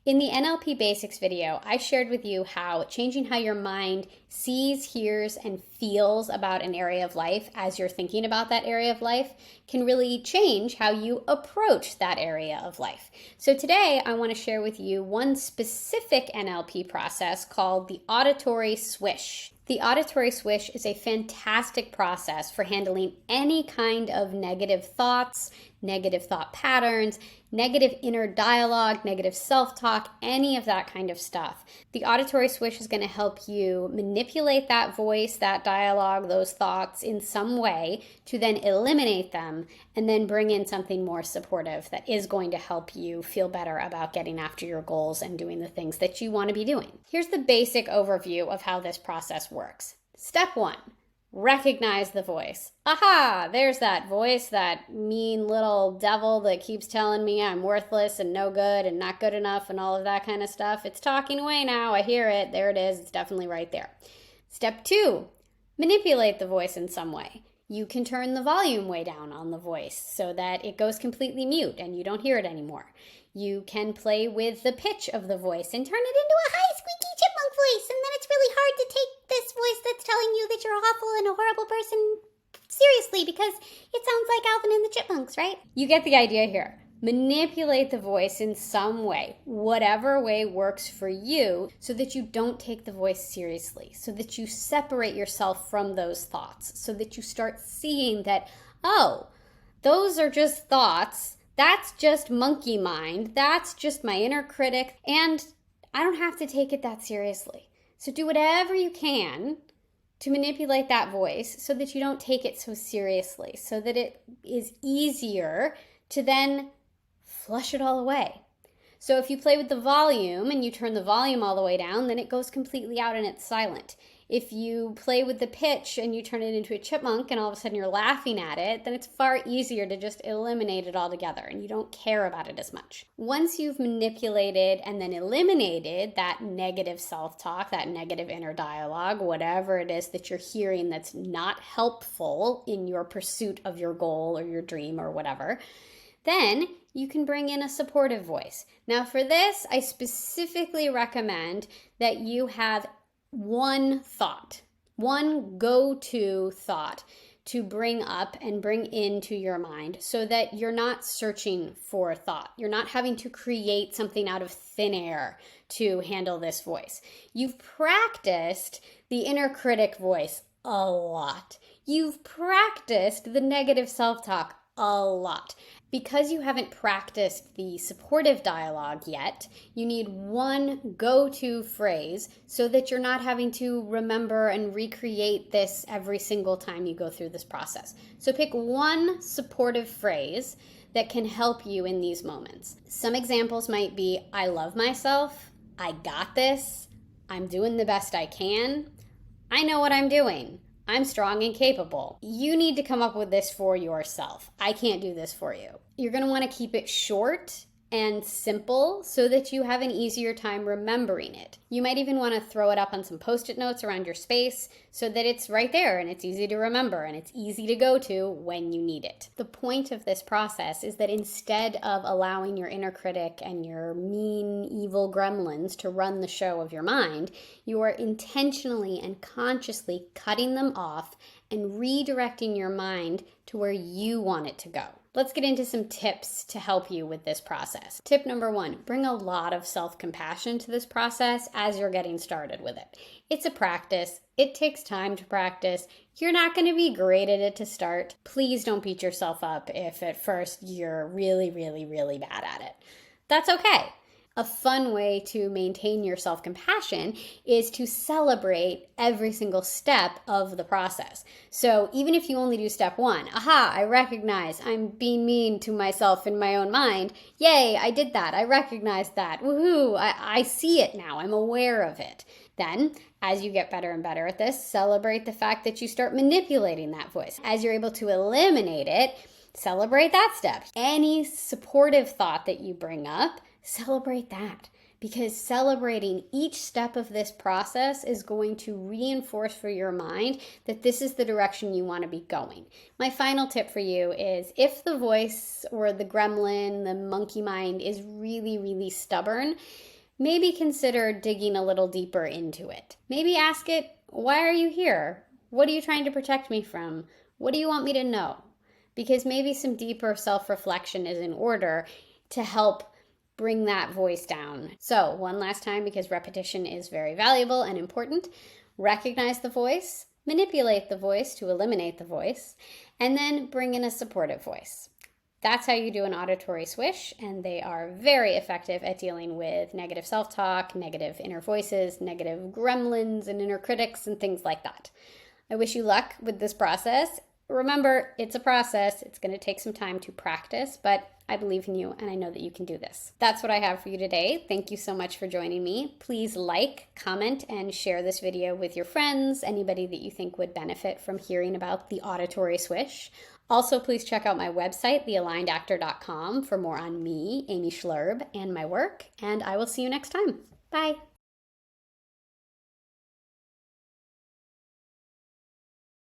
In the NLP Basics video, I shared with you how changing how your mind sees, hears, and feels about an area of life as you're thinking about that area of life can really change how you approach that area of life. So today, I want to share with you one specific NLP process called the Auditory Swish. The Auditory Swish is a fantastic process for handling any kind of negative thoughts, negative thought patterns, negative inner dialogue, negative self-talk, any of that kind of stuff. The Auditory Swish is going to help you manipulate that voice, that dialogue, those thoughts in some way to then eliminate them and then bring in something more supportive that is going to help you feel better about getting after your goals and doing the things that you want to be doing. Here's the basic overview of how this process works. Step 1. Recognize the voice. Aha, there's that voice, that mean little devil that keeps telling me I'm worthless and no good and not good enough and all of that kind of stuff. It's talking away now. I hear it. There it is. It's definitely right there. Step 2, manipulate the voice in some way. You can turn the volume way down on the voice so that it goes completely mute and you don't hear it anymore. You can play with the pitch of the voice and turn it into a high squeaky chipmunk voice, and then it's really hard to take this voice that's telling you that you're awful and a horrible person seriously because it sounds like Alvin and the Chipmunks, right? You get the idea here. Manipulate the voice in some way, whatever way works for you, so that you don't take the voice seriously, so that you separate yourself from those thoughts, so that you start seeing that, oh, those are just thoughts. That's just monkey mind. That's just my inner critic. And I don't have to take it that seriously. So do whatever you can to manipulate that voice so that you don't take it so seriously, so that it is easier to then flush it all away. So if you play with the volume and you turn the volume all the way down, then it goes completely out and it's silent. If you play with the pitch and you turn it into a chipmunk and all of a sudden you're laughing at it, then it's far easier to just eliminate it altogether and you don't care about it as much. Once you've manipulated and then eliminated that negative self-talk, that negative inner dialogue, whatever it is that you're hearing that's not helpful in your pursuit of your goal or your dream or whatever, then you can bring in a supportive voice. Now for this, I specifically recommend that you have one thought, one go-to thought to bring up and bring into your mind so that you're not searching for a thought. You're not having to create something out of thin air to handle this voice. You've practiced the inner critic voice a lot. You've practiced the negative self-talk a lot. Because you haven't practiced the supportive dialogue yet, you need one go-to phrase so that you're not having to remember and recreate this every single time you go through this process. So pick one supportive phrase that can help you in these moments. Some examples might be, I love myself, I got this, I'm doing the best I can, I know what I'm doing, I'm strong and capable. You need to come up with this for yourself. I can't do this for you. You're going to want to keep it short and simple so that you have an easier time remembering it. You might even want to throw it up on some Post-it notes around your space so that it's right there and it's easy to remember and it's easy to go to when you need it. The point of this process is that instead of allowing your inner critic and your mean, evil gremlins to run the show of your mind, you are intentionally and consciously cutting them off and redirecting your mind to where you want it to go. Let's get into some tips to help you with this process. Tip number 1, bring a lot of self-compassion to this process as you're getting started with it. It's a practice. It takes time to practice. You're not going to be great at it to start. Please don't beat yourself up if at first you're really, really, really bad at it. That's okay. A fun way to maintain your self-compassion is to celebrate every single step of the process. So even if you only do step 1, aha, I recognize I'm being mean to myself in my own mind. Yay, I did that. I recognize that. Woohoo, I see it now. I'm aware of it. Then, as you get better and better at this, celebrate the fact that you start manipulating that voice. As you're able to eliminate it, celebrate that step. Any supportive thought that you bring up, celebrate that. because celebrating each step of this process is going to reinforce for your mind that this is the direction you want to be going. My final tip for you is if the voice or the gremlin, the monkey mind is really, really stubborn, maybe consider digging a little deeper into it. Maybe ask it, why are you here? What are you trying to protect me from? What do you want me to know? Because maybe some deeper self-reflection is in order to help bring that voice down. So one last time, because repetition is very valuable and important, recognize the voice, manipulate the voice to eliminate the voice, and then bring in a supportive voice. That's how you do an auditory swish, and they are very effective at dealing with negative self-talk, negative inner voices, negative gremlins and inner critics, and things like that. I wish you luck with this process. Remember, it's a process. It's going to take some time to practice, but I believe in you and I know that you can do this. That's what I have for you today. Thank you so much for joining me. Please like, comment, and share this video with your friends, anybody that you think would benefit from hearing about the auditory swish. Also, please check out my website, thealignedactor.com, for more on me, Amy Schloerb, and my work, and I will see you next time. Bye.